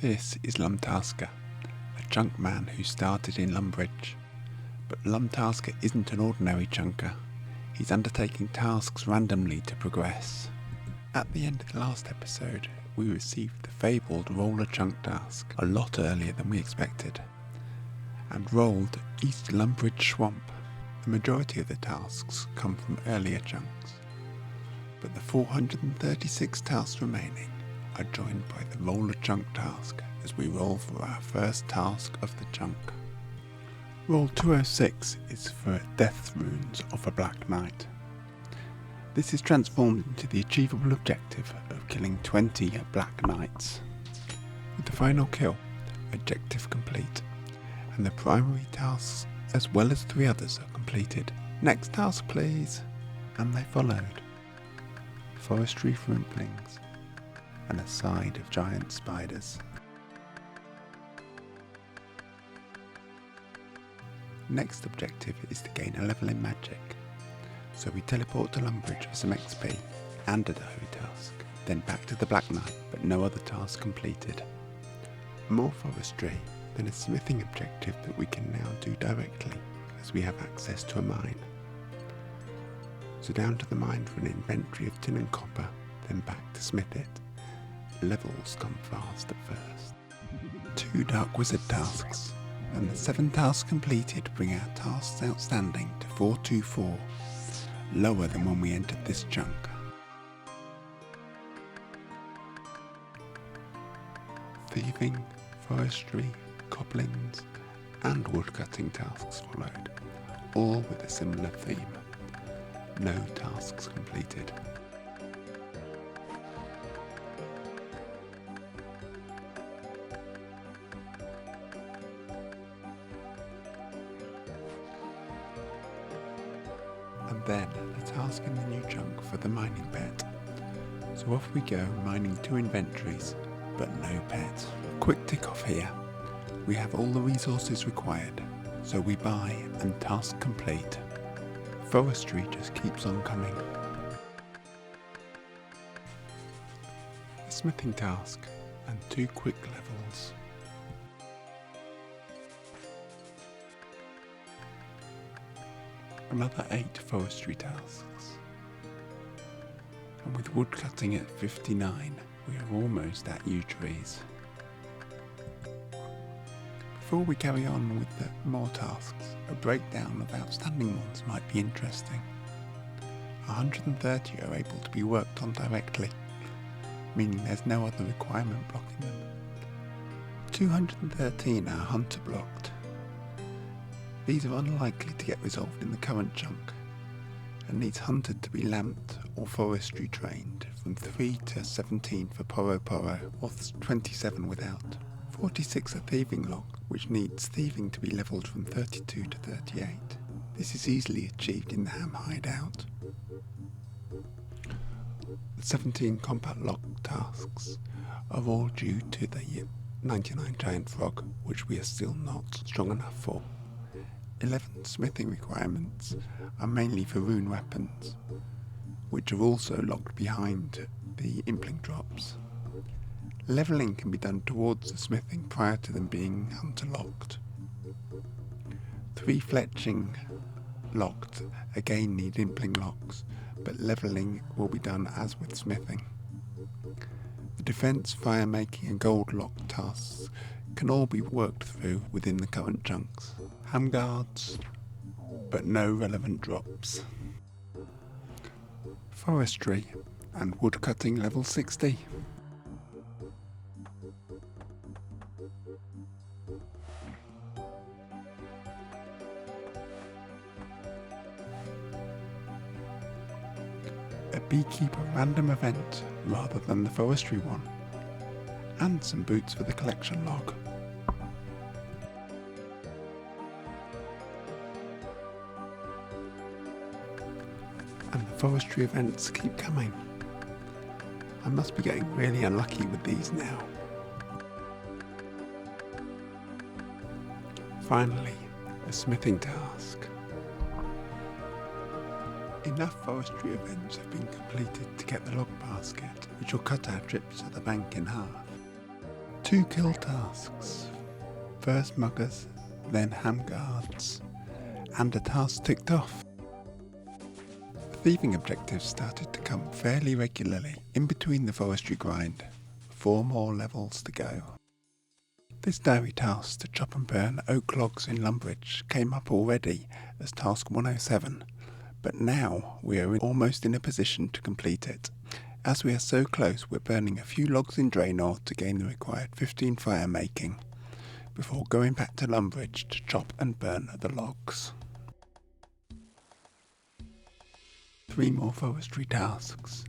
This is LumTasker, a chunk man who started in Lumbridge. But LumTasker isn't an ordinary chunker. He's undertaking tasks randomly to progress. At the end of the last episode, we received the fabled roller chunk task a lot earlier than we expected, and rolled East Lumbridge Swamp. The majority of the tasks come from earlier chunks, but the 436 tasks remaining are joined by the roller chunk task as we roll for our first task of the chunk. Roll 206 is for Death Runes of a Black Knight. This is transformed into the achievable objective of killing 20 Black Knights. With the final kill, objective complete, and the primary tasks as well as 3 others are completed. Next task please. And they followed. Forestry for Implings, and a side of giant spiders. Next objective is to gain a level in magic, so we teleport to Lumbridge for some XP and a diary task, then back to the Black Knight, but no other task completed. More forestry, then a smithing objective that we can now do directly as we have access to a mine. So down to the mine for an inventory of tin and copper, then back to smith it. Levels come fast at first. 2 Dark Wizard tasks, and the 7 tasks completed bring our tasks outstanding to 424, lower than when we entered this chunk. Thieving, forestry, goblins, and woodcutting tasks followed, all with a similar theme. No tasks completed. And then a task in the new chunk for the mining pet. So off we go, mining 2 inventories, but no pet. Quick tick off here. We have all the resources required, so we buy and task complete. Forestry just keeps on coming. A smithing task and 2 quick levels. Another 8 forestry tasks. And with woodcutting at 59, we are almost at yew trees. Before we carry on with the more tasks, a breakdown of outstanding ones might be interesting. 130 are able to be worked on directly, meaning there's no other requirement blocking them. 213 are hunter blocked. These are unlikely to get resolved in the current chunk, and needs hunted to be lamped or forestry trained from 3 to 17 for Poro or 27 without. 46 are thieving locked, which needs thieving to be levelled from 32 to 38. This is easily achieved in the ham hideout. The 17 combat lock tasks are all due to the 99 giant frog, which we are still not strong enough for. 11 smithing requirements are mainly for rune weapons, which are also locked behind the impling drops. Levelling can be done towards the smithing prior to them being hunter locked. 3 fletching locked again need impling locks, but levelling will be done as with smithing. The defence, fire making and gold lock tasks can all be worked through within the current chunks. Ham guards, but no relevant drops. Forestry and woodcutting level 60. A beekeeper random event rather than the forestry one, and some boots for the collection log. And the forestry events keep coming. I must be getting really unlucky with these now. Finally, a smithing task. Enough forestry events have been completed to get the log basket, which will cut our trips to the bank in half. 2 kill tasks. First muggers, then ham guards, and a task ticked off. Thieving objectives started to come fairly regularly in between the forestry grind. 4 more levels to go. This diary task to chop and burn oak logs in Lumbridge came up already as task 107, but now we are almost in a position to complete it. As we are so close, we're burning a few logs in Draenor to gain the required 15 fire making, before going back to Lumbridge to chop and burn the logs. 3 more forestry tasks,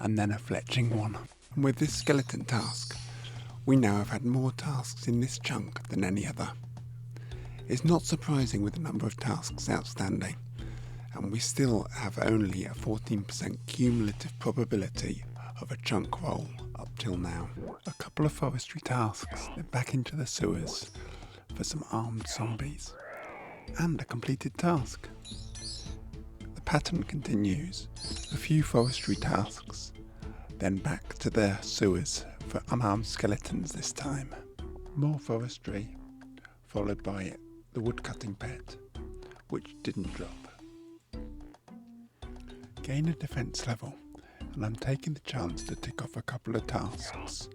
and then a fletching one. And with this skeleton task, we now have had more tasks in this chunk than any other. It's not surprising with the number of tasks outstanding, and we still have only a 14% cumulative probability of a chunk roll up till now. A couple of forestry tasks, then back into the sewers for some armed zombies, and a completed task. The pattern continues, a few forestry tasks, then back to the sewers for unarmed skeletons this time. More forestry, followed by the woodcutting pet, which didn't drop. Gain a defence level, and I'm taking the chance to tick off a couple of tasks.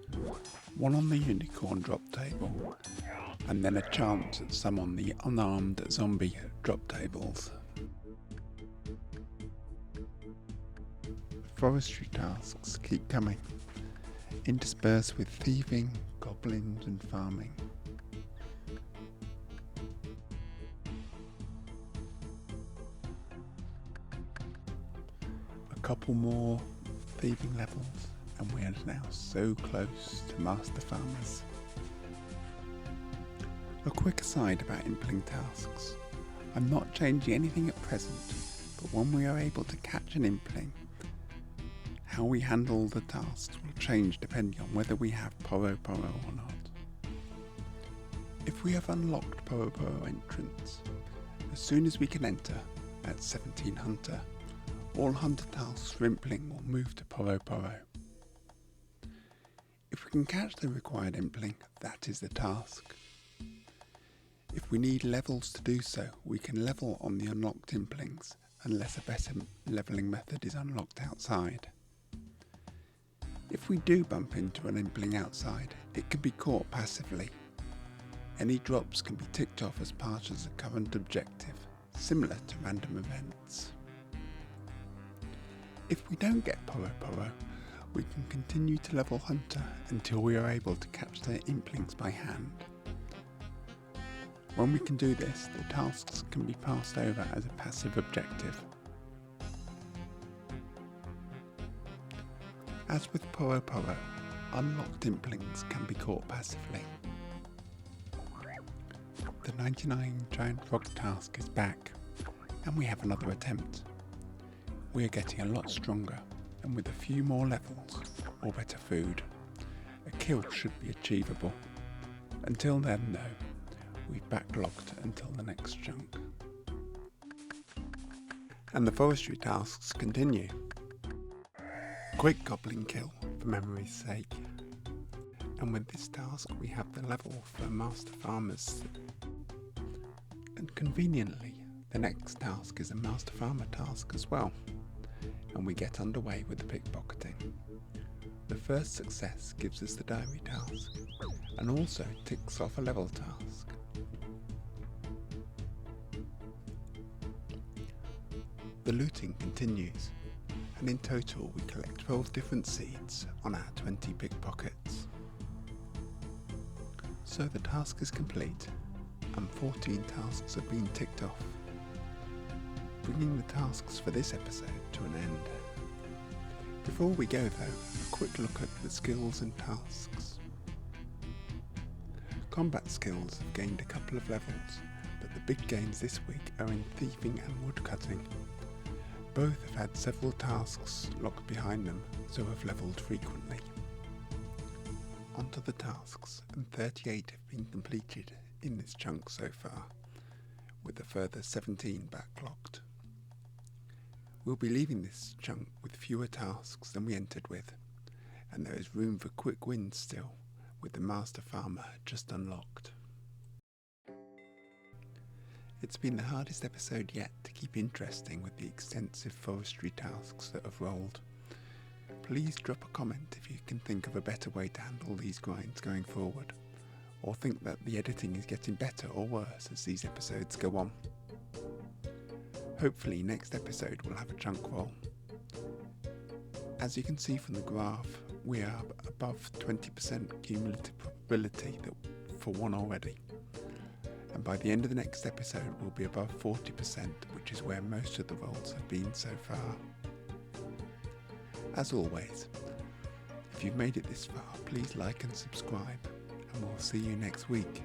One on the unicorn drop table, and then a chance at some on the unarmed zombie drop tables. Forestry tasks keep coming, interspersed with thieving, goblins and farming. A couple more thieving levels and we are now so close to Master Farmers. A quick aside about impling tasks. I'm not changing anything at present, but when we are able to catch an impling, how we handle the tasks will change depending on whether we have Poro or not. If we have unlocked Poro entrance, as soon as we can enter at 17 Hunter, all Hunter tasks for impling will move to Poro. If we can catch the required impling, that is the task. If we need levels to do so, we can level on the unlocked implings unless a better levelling method is unlocked outside. If we do bump into an impling outside, it can be caught passively. Any drops can be ticked off as part of the current objective, similar to random events. If we don't get Poro, we can continue to level Hunter until we are able to catch their implings by hand. When we can do this, the tasks can be passed over as a passive objective. As with Poro, unlocked implings can be caught passively. The 99 giant frog task is back, and we have another attempt. We are getting a lot stronger, and with a few more levels, or better food, a kill should be achievable. Until then though, we've backlogged until the next chunk. And the forestry tasks continue. Quick goblin kill for memory's sake. And with this task we have the level for Master Farmers. And conveniently, the next task is a Master Farmer task as well. And we get underway with the pickpocketing. The first success gives us the diary task, and also ticks off a level task. The looting continues, and in total we collect 12 different seeds on our 20 pickpockets. So the task is complete, and 14 tasks have been ticked off, bringing the tasks for this episode to an end. Before we go though, a quick look at the skills and tasks. Combat skills have gained a couple of levels, but the big gains this week are in thieving and woodcutting. Both have had several tasks locked behind them, so have levelled frequently. Onto the tasks, and 38 have been completed in this chunk so far, with a further 17 backlogged. We'll be leaving this chunk with fewer tasks than we entered with, and there is room for quick wins still, with the Master Farmer just unlocked. It's been the hardest episode yet to keep interesting with the extensive forestry tasks that have rolled. Please drop a comment if you can think of a better way to handle these grinds going forward, or think that the editing is getting better or worse as these episodes go on. Hopefully next episode will have a chunk roll. As you can see from the graph, we are above 20% cumulative probability for one already, and by the end of the next episode we'll be above 40%, which is where most of the rolls have been so far. As always, if you've made it this far, please like and subscribe, and we'll see you next week.